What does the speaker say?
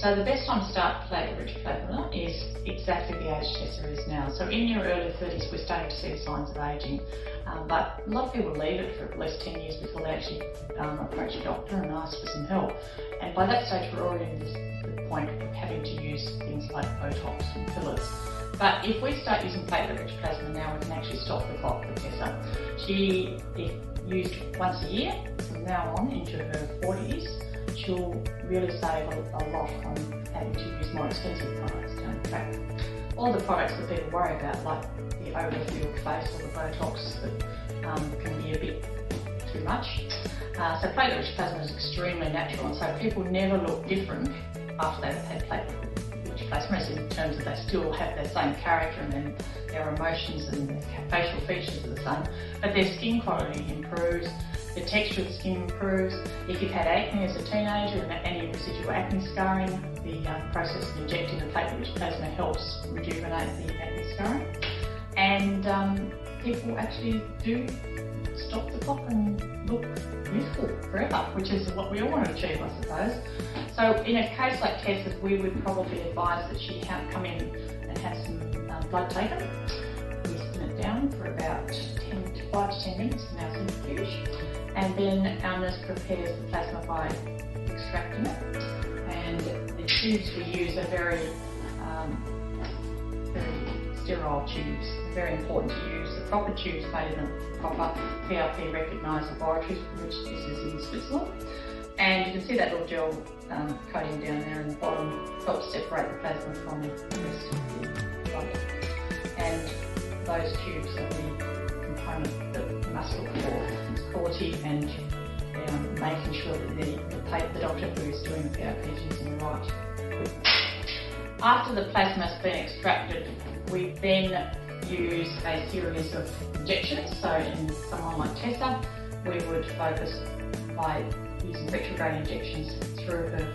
So the best time to start platelet-rich plasma is exactly the age Tessa is now. So in your early 30s, we're starting to see the signs of ageing, but a lot of people leave it for at least 10 years before they actually approach a doctor and ask for some help. And by that stage, we're already at the point of having to use things like Botox and fillers. But if we start using platelet-rich plasma now, we can actually stop the clock for Tessa. She, if used once a year, from now on into her 40s, she'll really save a lot on having to use more expensive products. In fact, all the products that people worry about, like the overfilled face or the Botox, that can be a bit too much. So platelet-rich plasma is extremely natural, and so people never look different after they've had platelet-rich plasma, in terms of they still have their same character and then their emotions and their facial features are the same, but their skin quality improves. The texture of the skin improves. If you've had acne as a teenager and any residual acne scarring, the process of injecting the platelet-rich plasma helps rejuvenate the acne scarring. And people actually do stop the clock and look youthful forever, which is what we all want to achieve, I suppose. So in a case like Tessa's, we would probably advise that she come in and have some blood taken. We spin it down for about 5 to 10 minutes in our centrifuge. And then our nurse prepares the plasma by extracting it. And the tubes we use are very sterile tubes. They're very important to use. The proper tubes made in a proper PRP recognised laboratories, which this is in Switzerland. And you can see that little gel coating down there in the bottom helps separate the plasma from the rest of the blood. And those tubes are the component that we must look for. It's quality and making sure that the doctor who is doing the PRP is using the right equipment. After the plasma has been extracted, we then use a series of injections. So in someone like Tessa, we would focus by using retrograde injections through her